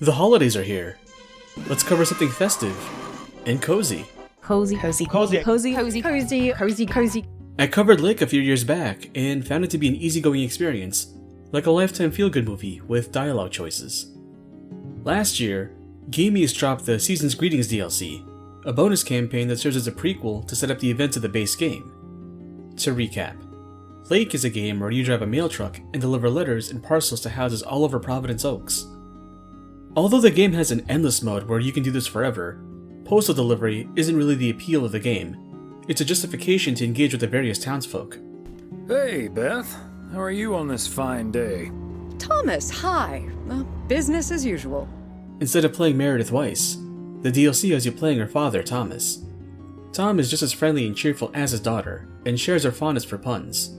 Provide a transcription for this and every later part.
The holidays are here. Let's cover something festive and cozy. Cozy. I covered Lake a few years back and found it to be an easygoing experience, like a lifetime feel-good movie with dialogue choices. Last year, Game East dropped the Season's Greetings DLC, a bonus campaign that serves as a prequel to set up the events of the base game. To recap, Lake is a game where you drive a mail truck and deliver letters and parcels to houses all over Providence Oaks. Although the game has an endless mode where you can do this forever, postal delivery isn't really the appeal of the game. It's a justification to engage with the various townsfolk. Hey, Beth. How are you on this fine day? Thomas, hi. Well, business as usual. Instead of playing Meredith Weiss, the DLC has you playing her father, Thomas. Tom is just as friendly and cheerful as his daughter, and shares her fondness for puns.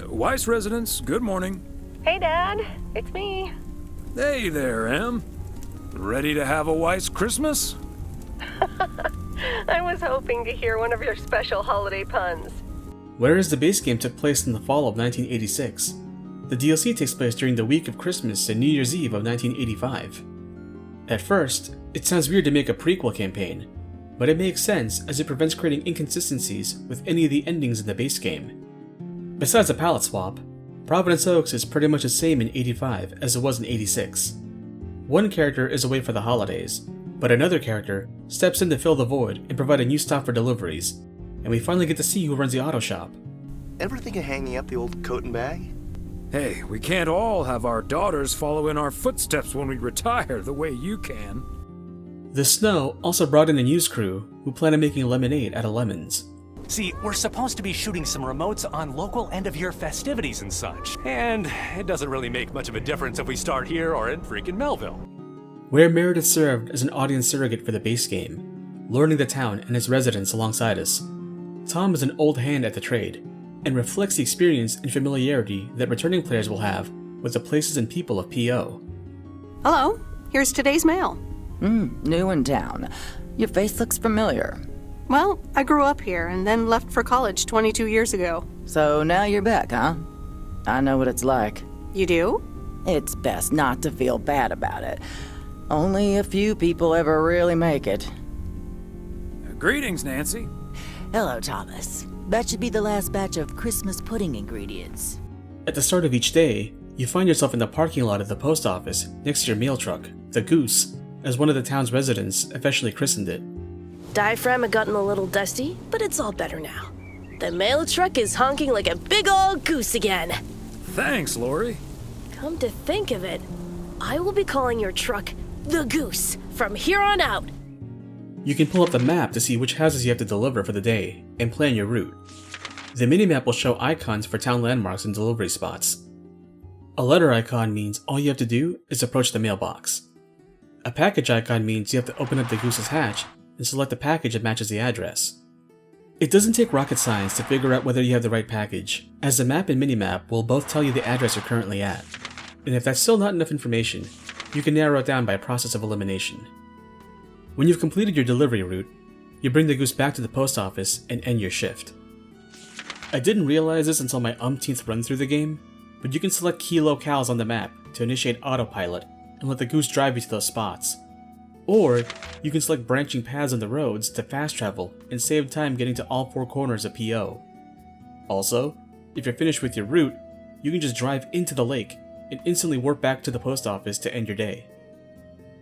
Weiss residents, good morning. Hey, Dad. It's me. Hey there, Em. Ready to have a Weiss Christmas? I was hoping to hear one of your special holiday puns. Whereas the base game took place in the fall of 1986, the DLC takes place during the week of Christmas and New Year's Eve of 1985. At first, it sounds weird to make a prequel campaign, but it makes sense as it prevents creating inconsistencies with any of the endings in the base game. Besides a palette swap, Providence Oaks is pretty much the same in 85 as it was in 86. One character is away for the holidays, but another character steps in to fill the void and provide a new stop for deliveries, and we finally get to see who runs the auto shop. Ever think of hanging up the old coat and bag? Hey, we can't all have our daughters follow in our footsteps when we retire the way you can. The snow also brought in a news crew who plan on making lemonade out of lemons. See, we're supposed to be shooting some remotes on local end-of-year festivities and such, and it doesn't really make much of a difference if we start here or in freaking Melville. Where Meredith served as an audience surrogate for the base game, learning the town and its residents alongside us, Tom is an old hand at the trade, and reflects the experience and familiarity that returning players will have with the places and people of P.O. Hello, here's today's mail. New in town. Your face looks familiar. Well, I grew up here and then left for college 22 years ago. So now you're back, huh? I know what it's like. You do? It's best not to feel bad about it. Only a few people ever really make it. Greetings, Nancy. Hello, Thomas. That should be the last batch of Christmas pudding ingredients. At the start of each day, you find yourself in the parking lot of the post office next to your mail truck, the Goose, as one of the town's residents officially christened it. Diaphragm had gotten a little dusty, but it's all better now. The mail truck is honking like a big old goose again. Thanks, Lori. Come to think of it, I will be calling your truck the Goose from here on out. You can pull up the map to see which houses you have to deliver for the day and plan your route. The minimap will show icons for town landmarks and delivery spots. A letter icon means all you have to do is approach the mailbox. A package icon means you have to open up the Goose's hatch and select the package that matches the address. It doesn't take rocket science to figure out whether you have the right package, as the map and minimap will both tell you the address you're currently at. And if that's still not enough information, you can narrow it down by a process of elimination. When you've completed your delivery route, you bring the Goose back to the post office and end your shift. I didn't realize this until my umpteenth run through the game, but you can select key locales on the map to initiate autopilot and let the Goose drive you to those spots. Or, you can select branching paths on the roads to fast travel and save time getting to all four corners of P.O. Also, if you're finished with your route, you can just drive into the lake and instantly warp back to the post office to end your day.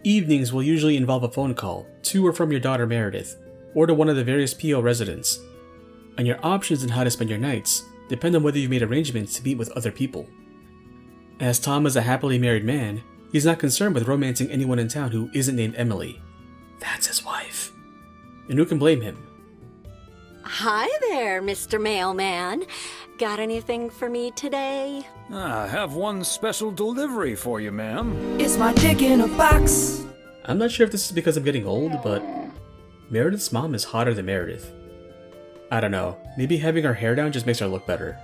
Evenings will usually involve a phone call to or from your daughter Meredith, or to one of the various P.O. residents. And your options in how to spend your nights depend on whether you've made arrangements to meet with other people. As Tom is a happily married man, he's not concerned with romancing anyone in town who isn't named Emily. That's his wife. And who can blame him? Hi there, Mr. Mailman. Got anything for me today? I have one special delivery for you, ma'am. Is my dick in a box? I'm not sure if this is because I'm getting old, but Meredith's mom is hotter than Meredith. I don't know, maybe having her hair down just makes her look better.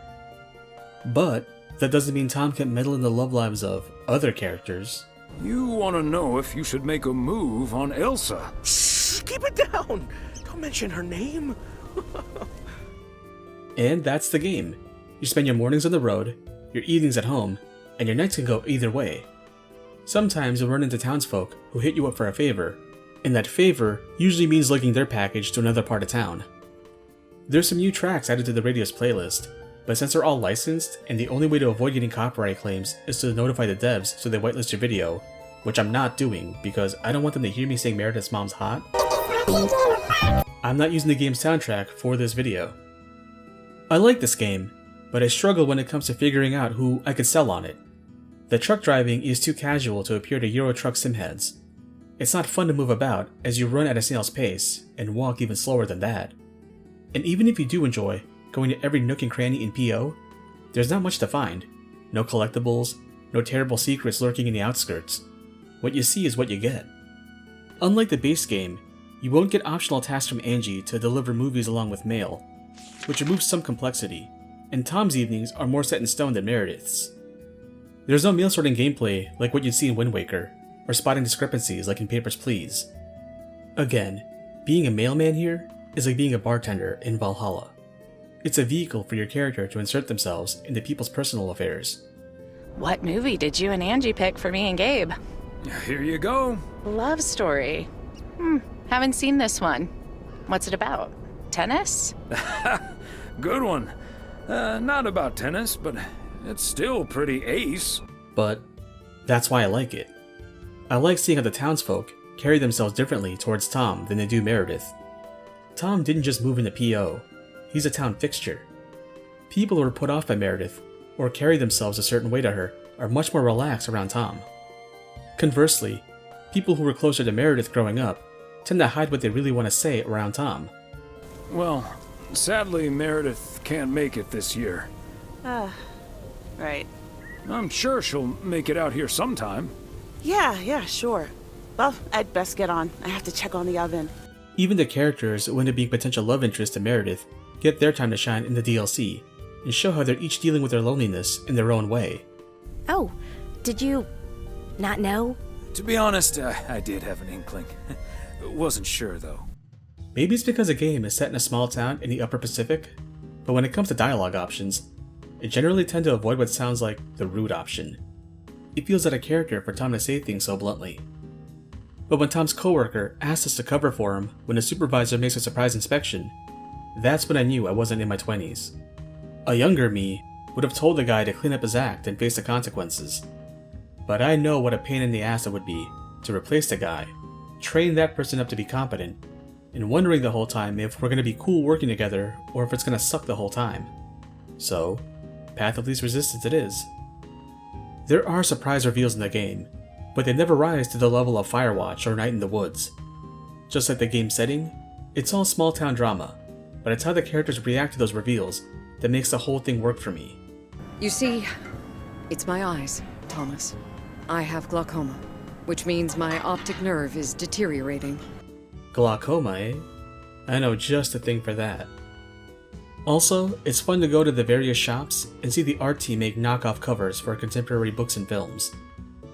But that doesn't mean Tom can't meddle in the love lives of other characters. You want to know if you should make a move on Elsa. Shh, keep it down! Don't mention her name. And that's the game. You spend your mornings on the road, your evenings at home, and your nights can go either way. Sometimes you'll run into townsfolk who hit you up for a favor, and that favor usually means linking their package to another part of town. There's some new tracks added to the radio's playlist, but since they're all licensed and the only way to avoid getting copyright claims is to notify the devs so they whitelist your video, which I'm not doing because I don't want them to hear me saying Meredith's mom's hot, I'm not using the game's soundtrack for this video. I like this game, but I struggle when it comes to figuring out who I could sell on it. The truck driving is too casual to appear to Euro Truck sim heads. It's not fun to move about as you run at a snail's pace and walk even slower than that. And even if you do enjoy going to every nook and cranny in PO, there's not much to find. No collectibles, no terrible secrets lurking in the outskirts. What you see is what you get. Unlike the base game, you won't get optional tasks from Angie to deliver movies along with mail, which removes some complexity, and Tom's evenings are more set in stone than Meredith's. There's no mail sorting gameplay like what you'd see in Wind Waker, or spotting discrepancies like in Papers, Please. Again, being a mailman here is like being a bartender in Valhalla. It's a vehicle for your character to insert themselves into people's personal affairs. What movie did you and Angie pick for me and Gabe? Here you go. Love story. Haven't seen this one. What's it about? Tennis? Good one. Not about tennis, but it's still pretty ace. But that's why I like it. I like seeing how the townsfolk carry themselves differently towards Tom than they do Meredith. Tom didn't just move into PO, he's a town fixture. People who are put off by Meredith, or carry themselves a certain way to her, are much more relaxed around Tom. Conversely, people who were closer to Meredith growing up tend to hide what they really want to say around Tom. Well, sadly Meredith can't make it this year. Right. I'm sure she'll make it out here sometime. Yeah, sure. Well, I'd best get on. I have to check on the oven. Even the characters who end up being potential love interests to Meredith get their time to shine in the DLC, and show how they're each dealing with their loneliness in their own way. Oh, did you not know? To be honest, I did have an inkling. Wasn't sure, though. Maybe it's because the game is set in a small town in the Upper Pacific, but when it comes to dialogue options, I generally tend to avoid what sounds like the rude option. It feels out of character for Tom to say things so bluntly. But when Tom's coworker asked us to cover for him when the supervisor makes a surprise inspection, that's when I knew I wasn't in my 20s. A younger me would have told the guy to clean up his act and face the consequences. But I know what a pain in the ass it would be to replace the guy, train that person up to be competent, and wondering the whole time if we're going to be cool working together or if it's going to suck the whole time. So, path of least resistance it is. There are surprise reveals in the game, but they never rise to the level of Firewatch or Night in the Woods. Just like the game's setting, it's all small town drama, but it's how the characters react to those reveals that makes the whole thing work for me. You see, it's my eyes, Thomas. I have glaucoma, which means my optic nerve is deteriorating. Glaucoma, eh? I know just a thing for that. Also, it's fun to go to the various shops and see the art team make knockoff covers for contemporary books and films.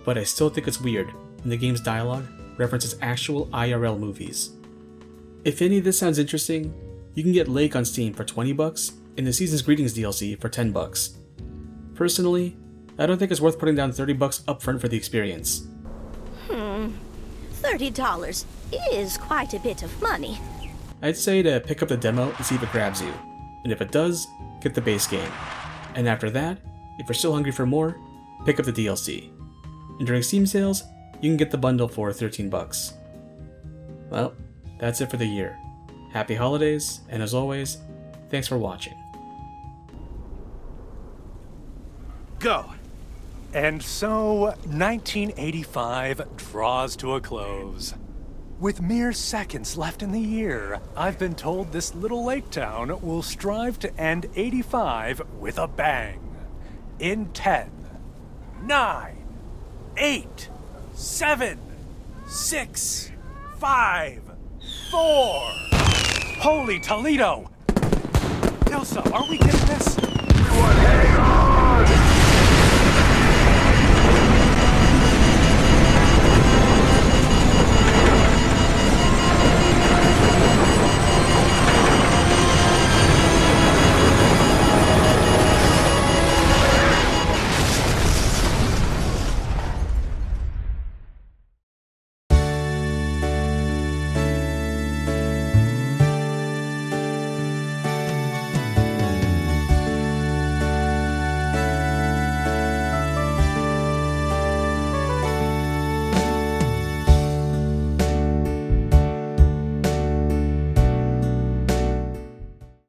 But I still think it's weird when the game's dialogue references actual IRL movies. If any of this sounds interesting, you can get Lake on Steam for $20 and the Season's Greetings DLC for $10. Personally, I don't think it's worth putting down $30 upfront for the experience. $30 is quite a bit of money. I'd say to pick up the demo and see if it grabs you, and if it does, get the base game. And after that, if you're still hungry for more, pick up the DLC. And during Steam sales, you can get the bundle for $13. Well, that's it for the year. Happy holidays, and as always, thanks for watching. Go! And so, 1985 draws to a close. With mere seconds left in the year, I've been told this little lake town will strive to end 85 with a bang. In 10, 9, 8, 7, 6, 5, 4. Holy Toledo! Ilsa, are we getting this? We want heading on!